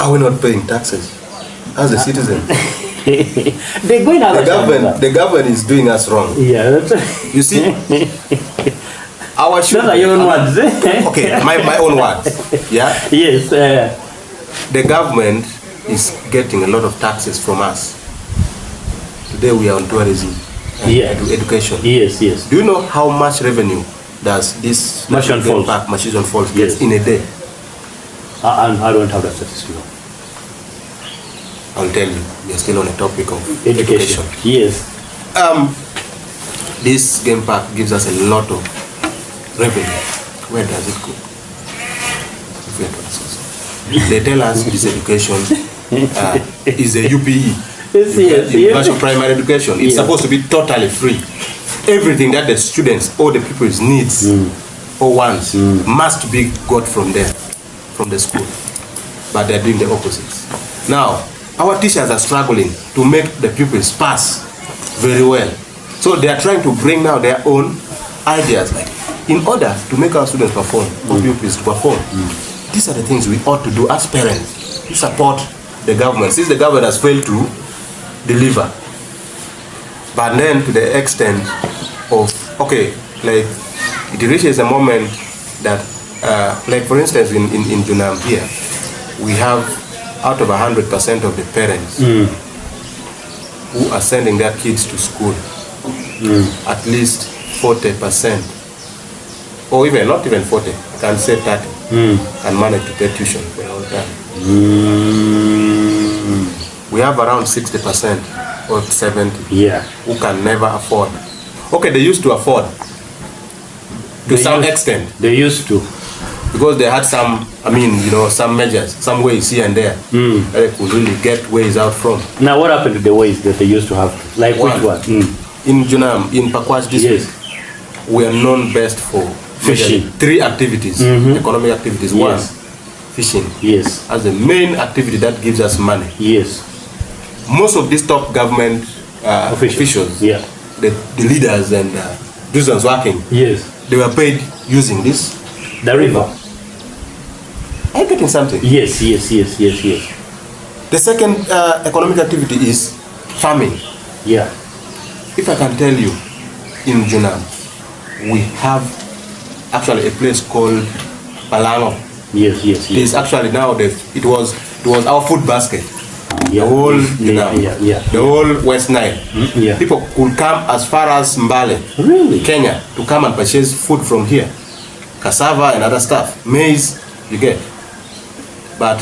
Are we not paying taxes as a citizen? They're going out. The government is doing us wrong. Yeah, that's you see. Our children. Those are your own words. Okay, my own words. Yeah. Yes. The government is getting a lot of taxes from us. Today we are on tourism and education. Yes, yes. Do you know how much revenue does this Machine Falls get in a day? I don't have that statistic. I'll tell you. We are still on a topic of education. Yes. This game park gives us a lot of revenue. Where does it go? They tell us this education is a UPE. Universal primary education. It's supposed to be totally free. Everything that the students or the people's needs or wants must be got from there, from the school. But they're doing the opposite. Now, our teachers are struggling to make the pupils pass very well. So they are trying to bring now their own ideas, like in order to make our students perform, or pupils to perform. These are the things we ought to do as parents. We support the government, since the government has failed to deliver. But then to the extent of, okay, like it reaches a moment that, like for instance in Junam here, we have out of 100% of the parents who are sending their kids to school, at least 40%, or even not even 40, I can say 30, can manage to pay tuition for all time. We have around 60% or 70% who can never afford. Okay, they used to afford to some extent. They used to. Because they had some, some measures, some ways here and there that they could really get ways out from. Now, what happened to the ways that they used to have? Like which one? In Junam, in Pakwach District, we are known best for fishing. 3 activities, economic activities. One, fishing. Yes. As the main activity that gives us money. Yes. Most of these top government officials, the leaders and those ones working, they were paid using this. The river. Are you getting something? Yes. The second economic activity is farming. Yeah. If I can tell you, in Junam, we have actually a place called Palango. Yes. It's actually now it was our food basket. The whole the whole West Nile. People could come as far as Mbale, Kenya, to come and purchase food from here. Cassava and other stuff, maize, you get. But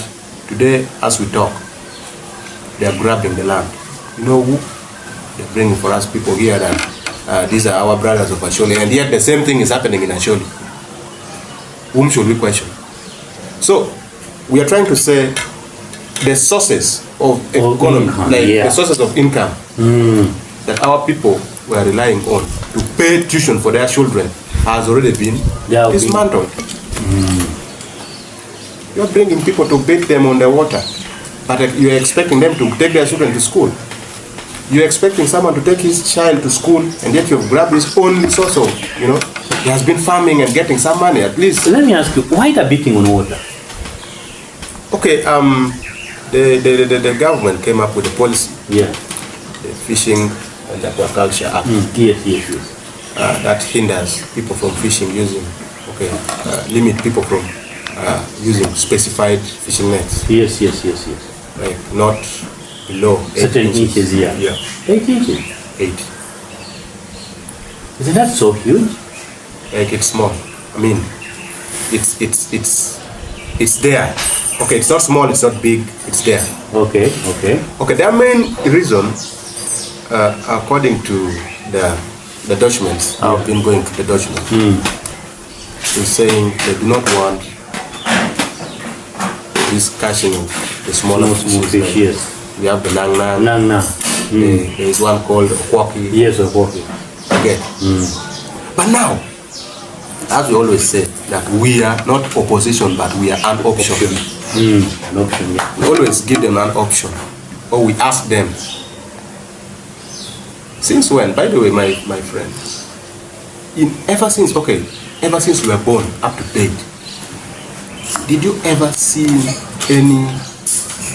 today, as we talk, they are grabbing the land. You know who? They're bringing for us people here that these are our brothers of Asholi, and yet the same thing is happening in Asholi. Whom should we question? So, we are trying to say the sources of economy, the sources of income that our people were relying on to pay tuition for their children has already been dismantled. You're bringing people to bathe them on the water, but you're expecting them to take their children to school. You're expecting someone to take his child to school, and yet you've grabbed his only source of, he has been farming and getting some money at least. Let me ask you, why the beating on water? Okay, the government came up with a policy. The Fishing and Aquaculture Act. Yes. That hinders people from fishing using, limit people from using specified fishing nets. Yes. Like not below 8 certain inches. 8 inches. 8. Isn't that so huge? Like it's small. It's there. Okay, it's not small, it's not big, it's there. Okay. Their main reason, according to the documents, I've been going to the documents, is saying they do not want this catching of the smaller fish. Yes. We have the nang. There is one called Okwaki. Yes, Okwaki. Okay. But now, as we always say, that we are not opposition, but we are an option. An option. We always give them an option, or we ask them. Since when? By the way, my friend, ever since we were born up to date, did you ever see any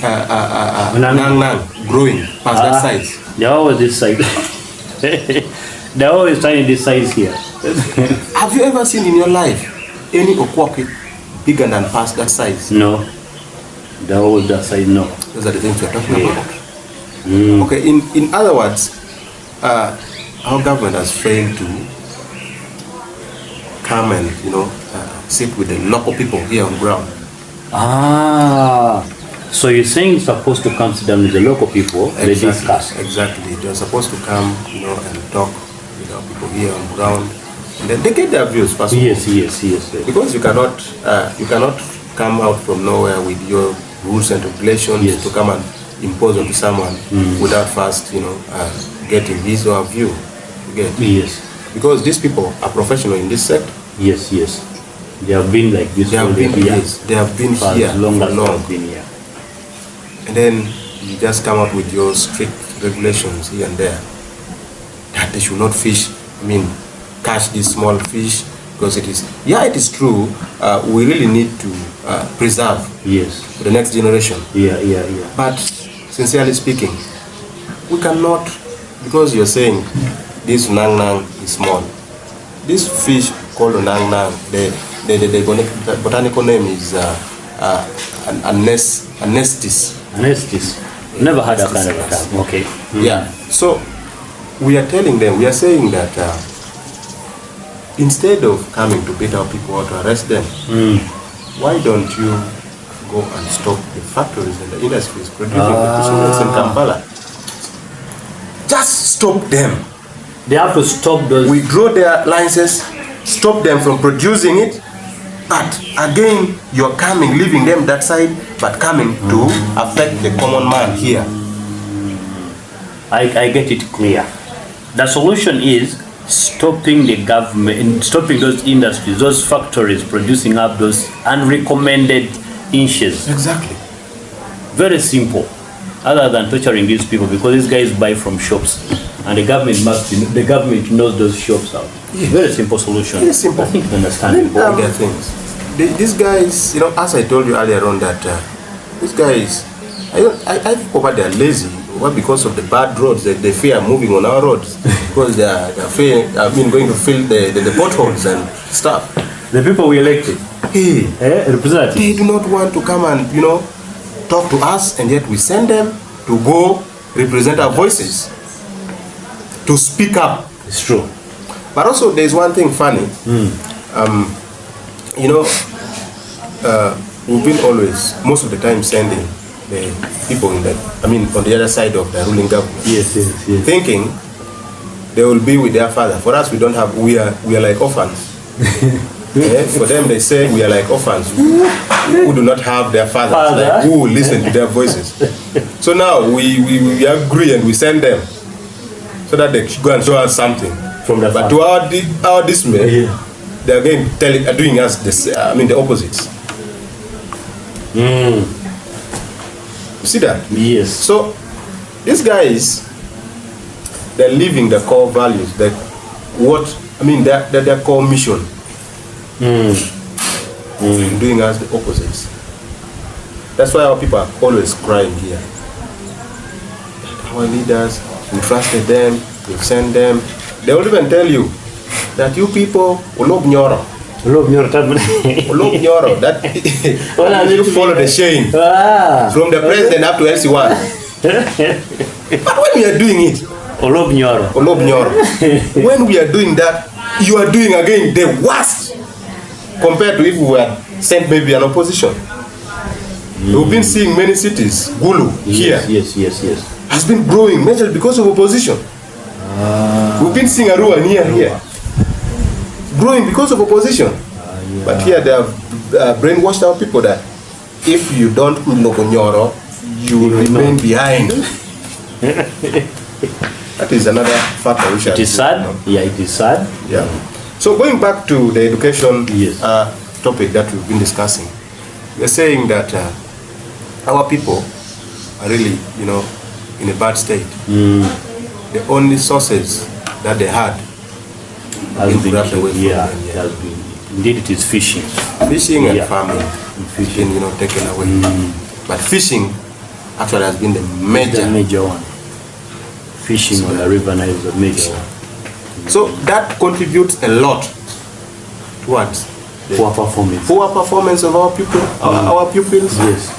nang growing past that size. They're always this size. They're always trying this size here. Have you ever seen in your life any okwoki bigger than past that size? No. They're always that size, no. Those are the things we're talking about. Okay, in other words, our government has failed to come and, sit with the local people here on ground. So you're saying it's supposed to come sit down with the local people, Exactly, they discuss. Exactly. They're supposed to come, and talk with our people here on ground. And then they get their views first. Yes. Because you cannot come out from nowhere with your rules and regulations to come and impose onto someone without first, getting his or her view. Yes. Because these people are professional in this sector. Yes. They have been like this. They have been here. They have been for here as long for as long. they have been here. And then you just come up with your strict regulations here and there that they should not catch these small fish, because it is true. We really need to preserve for the next generation. Yeah. But sincerely speaking, we cannot, because you're saying this nang is small. This fish called nang, the botanical name is Anestis. Anestis. Never had that kind of a term. Okay. Yeah. So we are saying that instead of coming to beat our people or to arrest them, why don't you go and stop the factories and the industries producing the fishing nets in Kampala? Just stop them. They have to stop those. Withdraw their licenses, stop them from producing it. But again, you're leaving them that side, but coming to affect the common man here. I get it clear. The solution is stopping the government, stopping those industries, those factories producing up those unrecommended inches. Exactly. Very simple. Other than torturing these people, because these guys buy from shops, and the government knows those shops out. Very simple solution. Very simple. I think you understand all their things. These guys, as I told you earlier on, that these guys, I think over they're lazy, or because of the bad roads, that they fear moving on our roads, because they're going to fill the potholes and stuff. The people we elected, representatives, they do not want to come and talk to us, and yet we send them to go represent our voices, to speak up. It's true. But also there's one thing funny. We've been always, most of the time, sending the people on the other side of the ruling government. Yes. Thinking they will be with their father. For us, we are like orphans. For them, they say we are like orphans who do not have their fathers, like, who will listen to their voices. So now we agree and we send them so that they go and show us something. But to our dismay, they are again doing us the opposites. You see that? Yes. So these guys, they're living the core values, their core mission. Doing us the opposites. That's why our people are always crying here. Our leaders, we trusted them, we sent them. They will even tell you that you people ulob nyoro. That you follow the chain from the president up to LC1. But when we are doing it, ulob nyoro. When we are doing that, you are doing again the worst compared to if we were sent maybe an opposition. We've been seeing many cities, Gulu here, yes, has been growing majorly because of opposition. We've been seeing Arua here, growing because of opposition. But here they have brainwashed our people that if you don't Nyoro, you will remain behind. That is another factor which it is sad. Yeah, it is sad. Yeah. So going back to the education topic that we've been discussing, we're saying that our people are really, in a bad state. The only sources that they had has been grabbed away from them. Has been. Indeed, it is fishing. Fishing and farming. Fishing, taken away. But fishing actually has been the major one. Fishing on the river Nile is a major one. So that contributes a lot towards poor performance. Poor performance of our people, our pupils, yes,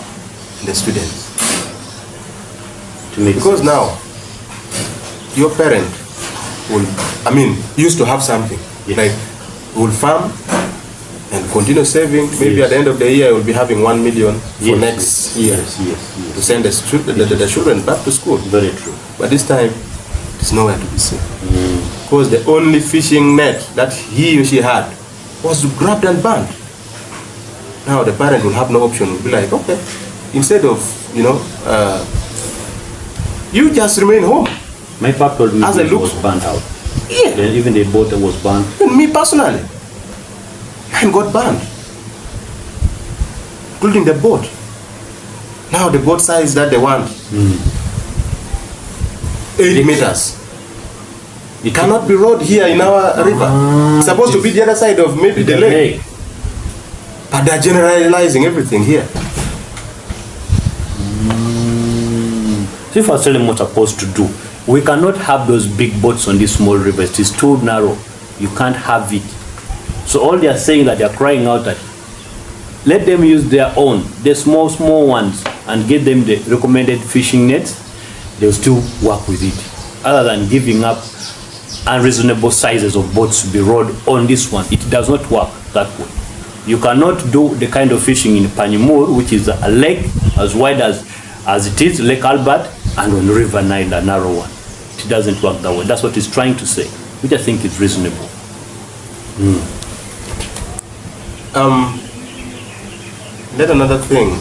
the students. Because now your parent will, used to have something, yes, like will farm and continue saving. Maybe yes, at the end of the year will be having 1 million for yes, next year, yes, to send the children back to school. Very true. But this time it's nowhere to be seen. Because the only fishing net that he or she had was grabbed and burned. Now the parent will have no option, will be like, okay, instead of, you just remain home. My papa told me it was burned out. Yeah. Then even the boat was burned. And me personally, mine got burned, including the boat. Now the boat size that they want, 80 meters. It cannot be rowed here in our river. It's supposed to be the other side of maybe the lake. But they're generalizing everything here. So if I tell them what I'm supposed to do, we cannot have those big boats on these small rivers. It's too narrow. You can't have it. So all they are saying that they are crying out that let them use their own, the small ones, and get them the recommended fishing nets. They'll still work with it. Other than giving up unreasonable sizes of boats to be rowed on this one, it does not work that way. You cannot do the kind of fishing in Panyumur, which is a lake as wide as it is, Lake Albert, and on River Nile, a narrow one. It doesn't work that way. That's what he's trying to say, which I think is reasonable. Then another thing,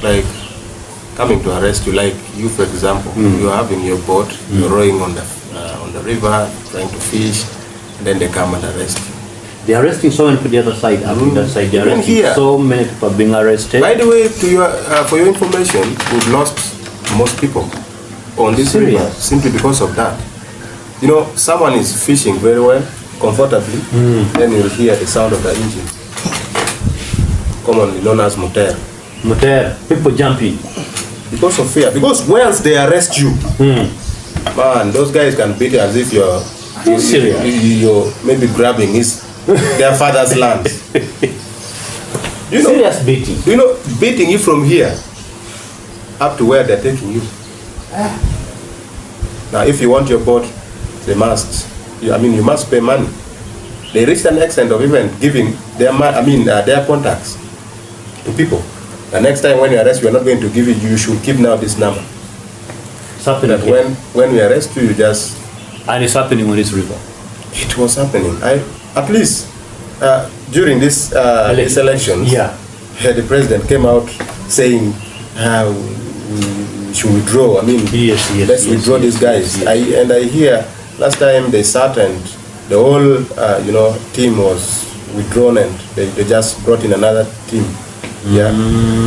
like coming to arrest you, like you, for example, you're having your boat, you're rowing on the river, trying to fish, and then they come and arrest you. They're arresting so many people the other side, that side. They're arresting here. So many people are being arrested. By the way, for your information, we've lost most people on this river simply because of that. Someone is fishing very well, comfortably, then you'll hear the sound of the engine, commonly known as motor. Motor, people jumping. Because of fear. Because once they arrest you, man, those guys can beat you as if you're maybe grabbing their father's land. Serious beating. Beating you from here up to where they're taking you. Now, if you want your boat, you must pay money. They reached an extent of even giving their contacts to people. The next time when you arrest, we are not going to give it. You should keep now this number. It's happening. That when we arrest you, you just. And it's happening on this river. It was happening. At least during these elections, the president came out saying we should withdraw. Let's withdraw these guys. I hear last time they sat and the whole team was withdrawn and they just brought in another team.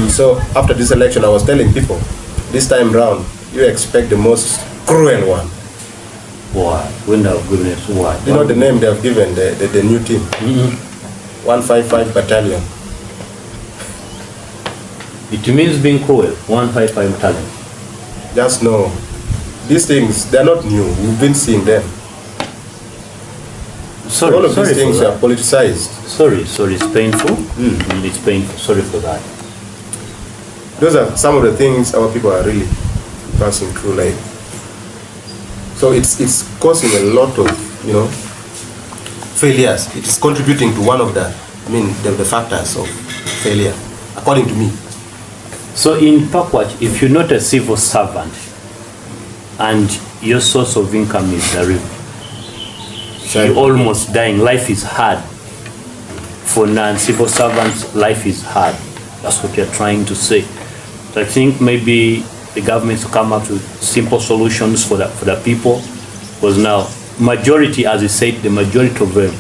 So after this election, I was telling people, this time round, you expect the most cruel one. Why? Goodness, why? You know the name they have given the new team? 155 Battalion. It means being cruel. 155 Battalion. Just know, these things, they're not new. We've been seeing them. All of these things are politicized. Sorry, it's painful. It's painful. Sorry for that. Those are some of the things our people are really passing through life. So it's causing a lot of failures. It is contributing to one of the factors of failure, according to me. So in Pakwach, if you're not a civil servant and your source of income is the river, you're almost dying. Life is hard. For non-civil servants, life is hard. That's what you're trying to say. So I think maybe the government to come up with simple solutions for the people, because now majority, as I said, the majority of them,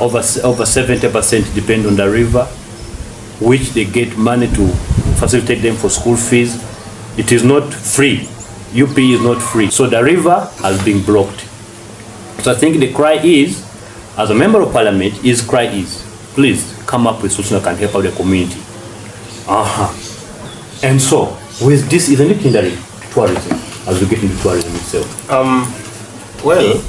over 70% depend on the river, which they get money to facilitate them for school fees. It is not free. UP is not free. So the river has been blocked. So I think the cry is, as a member of parliament, please come up with solutions that can help out the community. And so With this, isn't it hindering tourism as we get into tourism itself? Well,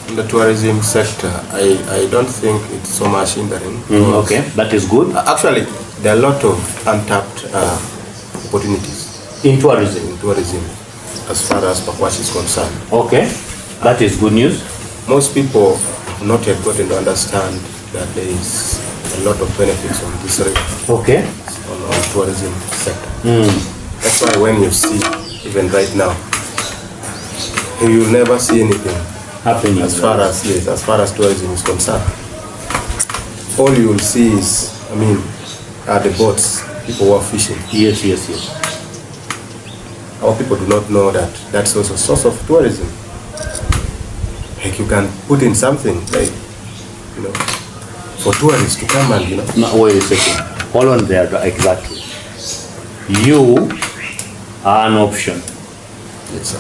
in the tourism sector, I don't think it's so much hindering. Okay, that is good. Actually, there are a lot of untapped opportunities In tourism. in tourism as far as Pakwach is concerned. Okay, that is good news. Most people have not yet gotten to understand that there is a lot of benefits on this river, Okay. on tourism sector. That's why when you see, even right now, you will never see anything Happening. as far as tourism is concerned. All you will see is, are the boats, people who are fishing. Yes. Our people do not know that that's also a source of tourism. Like you can put in something like, for tourists to come and, Now, wait a second. Hold on there, exactly. You are an option. Yes, sir.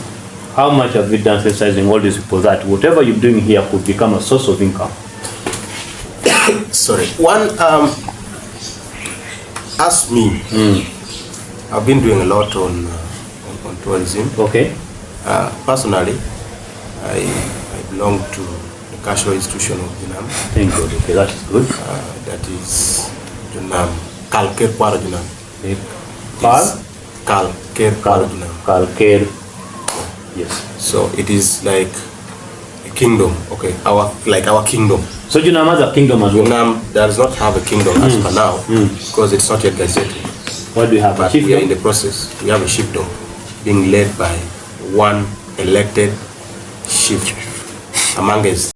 How much have you done sensitizing all these people that whatever you're doing here could become a source of income? Sorry. One, ask me. I've been doing a lot on tourism. Okay. Personally, I belong to the cultural institution of Junam. Thank God. Okay, that is good. That is Junam. Kalker Kwara Junam. Kalker Kwara Junam. Kalker. Yes. So it is like a kingdom. Okay, our kingdom. So Junam has a kingdom as well. Junam does not have a kingdom as per now because it's not yet gazetted. What do you have? But we are in the process. We have a chiefdom being led by one elected chief among us.